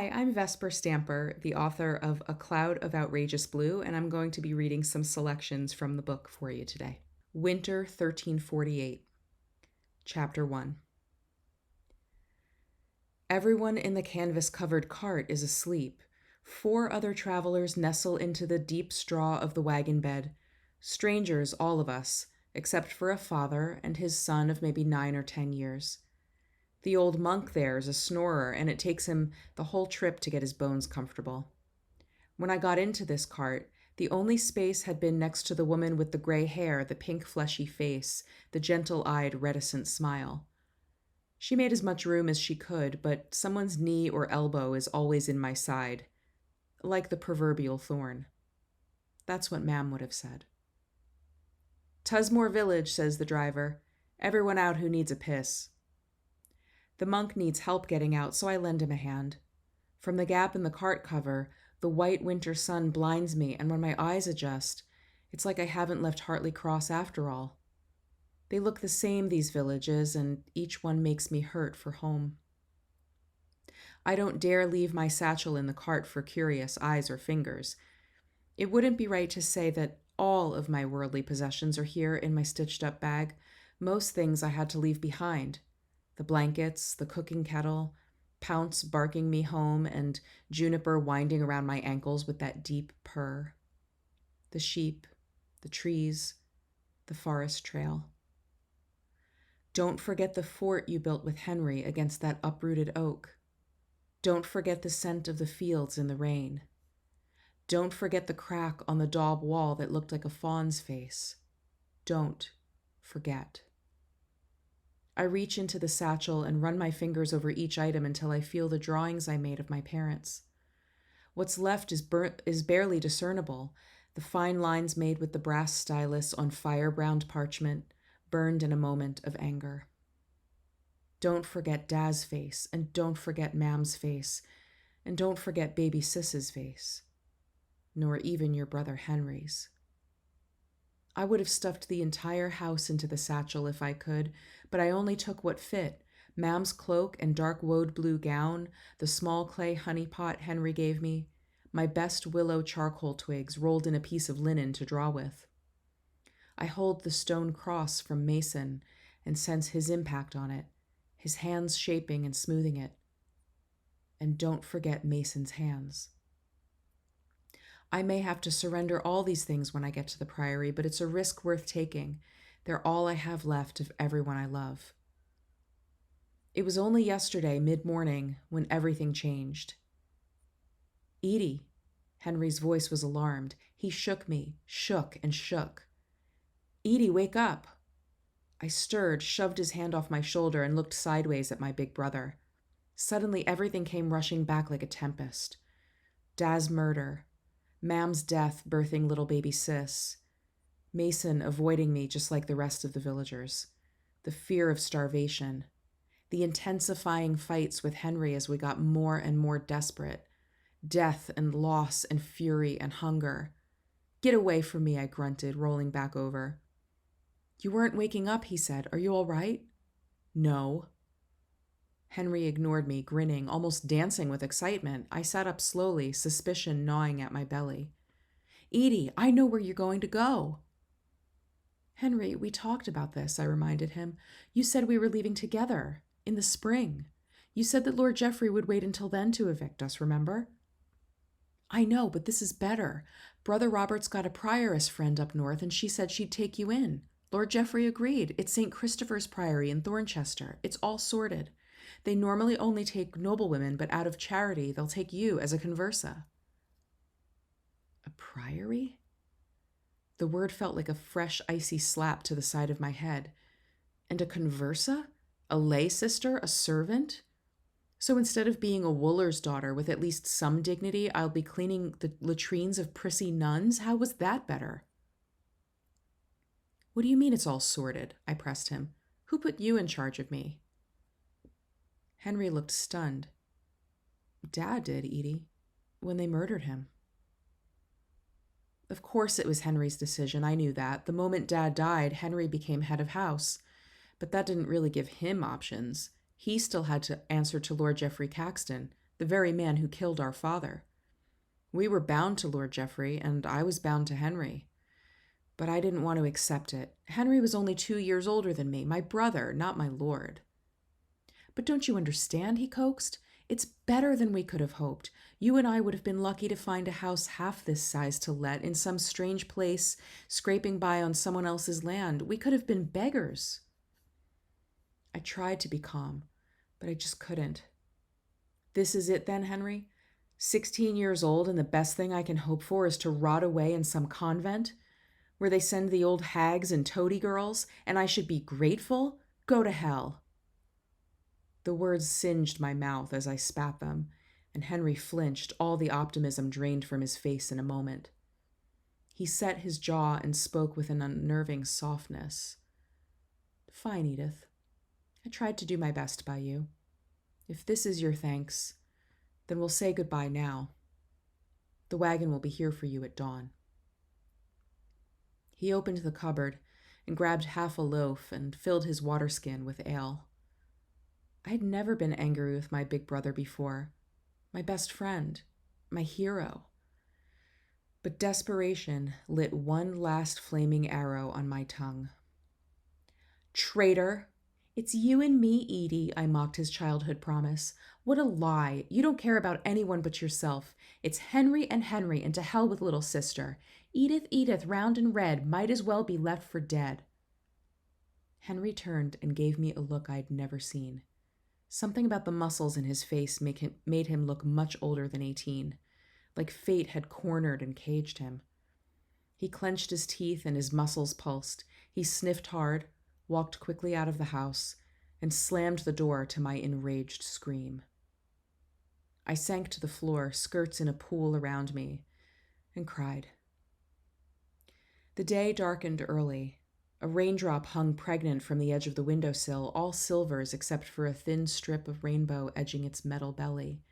Hi, I'm Vesper Stemper, the author of A Cloud of Outrageous Blue, and I'm going to be reading some selections from the book for you today. Winter 1348, Chapter 1. Everyone in the canvas-covered cart is asleep. 4 other travelers nestle into the deep straw of the wagon bed. Strangers, all of us, except for a father and his son of maybe 9 or 10 years. The old monk there is a snorer, and it takes him the whole trip to get his bones comfortable. When I got into this cart, the only space had been next to the woman with the gray hair, the pink fleshy face, the gentle-eyed, reticent smile. She made as much room as she could, but someone's knee or elbow is always in my side, like the proverbial thorn. That's what Mam would have said. "Tusmore Village," says the driver. "Everyone out who needs a piss." The monk needs help getting out, so I lend him a hand. From the gap in the cart cover, the white winter sun blinds me, and when my eyes adjust, it's like I haven't left Hartley Cross after all. They look the same, these villages, and each one makes me hurt for home. I don't dare leave my satchel in the cart for curious eyes or fingers. It wouldn't be right to say that all of my worldly possessions are here in my stitched-up bag. Most things I had to leave behind. The blankets, the cooking kettle, Pounce barking me home, and Juniper winding around my ankles with that deep purr. The sheep, the trees, the forest trail. Don't forget the fort you built with Henry against that uprooted oak. Don't forget the scent of the fields in the rain. Don't forget the crack on the daub wall that looked like a fawn's face. Don't forget. I reach into the satchel and run my fingers over each item until I feel the drawings I made of my parents. What's left is barely discernible, the fine lines made with the brass stylus on fire-browned parchment, burned in a moment of anger. Don't forget Dad's face, and don't forget Mam's face, and don't forget baby Sis's face, nor even your brother Henry's. I would have stuffed the entire house into the satchel if I could, but I only took what fit: Mam's cloak and dark woad blue gown, the small clay honey pot Henry gave me, my best willow charcoal twigs rolled in a piece of linen to draw with. I hold the stone cross from Mason and sense his impact on it, his hands shaping and smoothing it. And don't forget Mason's hands. I may have to surrender all these things when I get to the Priory, but it's a risk worth taking. They're all I have left of everyone I love. It was only yesterday, mid-morning, when everything changed. "Edie," Henry's voice was alarmed. He shook me, shook and shook. "Edie, wake up." I stirred, shoved his hand off my shoulder, and looked sideways at my big brother. Suddenly, everything came rushing back like a tempest. Dad's murder. Mam's death birthing little baby Sis. Mason avoiding me just like the rest of the villagers. The fear of starvation. The intensifying fights with Henry as we got more and more desperate. Death and loss and fury and hunger. "Get away from me," I grunted, rolling back over. "You weren't waking up," he said. "Are you all right?" "No." Henry ignored me, grinning, almost dancing with excitement. I sat up slowly, suspicion gnawing at my belly. "Edie, I know where you're going to go." "Henry, we talked about this," I reminded him. "You said we were leaving together, in the spring. You said that Lord Geoffrey would wait until then to evict us, remember?" "I know, but this is better. Brother Robert's got a prioress friend up north, and she said she'd take you in. Lord Geoffrey agreed. It's St. Christopher's Priory in Thornchester. It's all sorted. They normally only take noblewomen, but out of charity, they'll take you as a Conversa." A priory? The word felt like a fresh, icy slap to the side of my head. And a Conversa? A lay sister? A servant? So instead of being a wooler's daughter with at least some dignity, I'll be cleaning the latrines of prissy nuns? How was that better? "What do you mean it's all sorted?" I pressed him. "Who put you in charge of me?" Henry looked stunned. "Dad did, Edie, when they murdered him." Of course it was Henry's decision, I knew that. The moment Dad died, Henry became head of house. But that didn't really give him options. He still had to answer to Lord Geoffrey Caxton, the very man who killed our father. We were bound to Lord Geoffrey, and I was bound to Henry. But I didn't want to accept it. Henry was only 2 years older than me, my brother, not my lord. But don't you understand, he coaxed? It's better than we could have hoped. You and I would have been lucky to find a house half this size to let in some strange place, scraping by on someone else's land. We could have been beggars. I tried to be calm, but I just couldn't. This is it then, Henry? 16 years old, and the best thing I can hope for is to rot away in some convent, where they send the old hags and toady girls, and I should be grateful? Go to hell. The words singed my mouth as I spat them, and Henry flinched, all the optimism drained from his face in a moment. He set his jaw and spoke with an unnerving softness. Fine, Edith. I tried to do my best by you. If this is your thanks, then we'll say goodbye now. The wagon will be here for you at dawn. He opened the cupboard and grabbed half a loaf and filled his water skin with ale. I had never been angry with my big brother before, my best friend, my hero. But desperation lit one last flaming arrow on my tongue. Traitor! It's you and me, Edie, I mocked his childhood promise. What a lie. You don't care about anyone but yourself. It's Henry, and to hell with little sister. Edith, round and red, might as well be left for dead. Henry turned and gave me a look I'd never seen. Something about the muscles in his face made him look much older than 18, like fate had cornered and caged him. He clenched his teeth and his muscles pulsed. He sniffed hard, walked quickly out of the house, and slammed the door to my enraged scream. I sank to the floor, skirts in a pool around me, and cried. The day darkened early. A raindrop hung pregnant from the edge of the windowsill, all silvers except for a thin strip of rainbow edging its metal belly.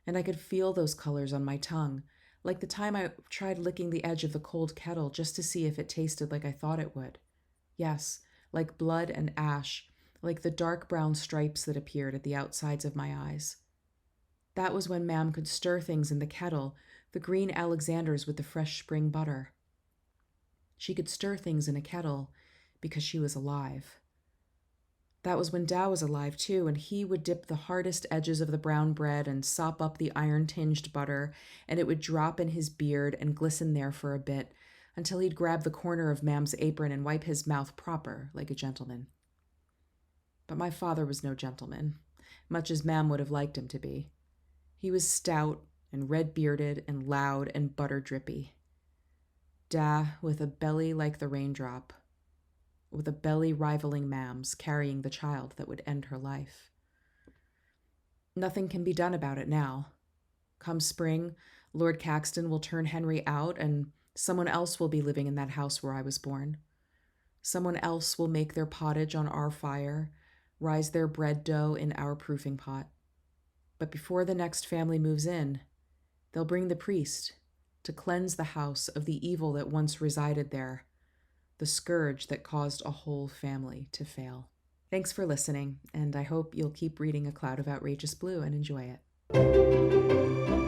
And I could feel those colors on my tongue, like the time I tried licking the edge of the cold kettle just to see if it tasted like I thought it would. Yes, like blood and ash, like the dark brown stripes that appeared at the outsides of my eyes. That was when Mam could stir things in the kettle, the green Alexanders with the fresh spring butter. She could stir things in a kettle because she was alive. That was when Dow was alive too, and he would dip the hardest edges of the brown bread and sop up the iron-tinged butter, and it would drop in his beard and glisten there for a bit, until he'd grab the corner of Mam's apron and wipe his mouth proper, like a gentleman. But my father was no gentleman, much as Mam would have liked him to be. He was stout and red-bearded and loud and butter-drippy. With a belly like the raindrop, with a belly rivaling Mam's, carrying the child that would end her life. Nothing can be done about it now. Come spring, Lord Caxton will turn Henry out, and someone else will be living in that house where I was born. Someone else will make their pottage on our fire, rise their bread dough in our proofing pot. But before the next family moves in, they'll bring the priest to cleanse the house of the evil that once resided there, the scourge that caused a whole family to fail. Thanks for listening, and I hope you'll keep reading A Cloud of Outrageous Blue and enjoy it.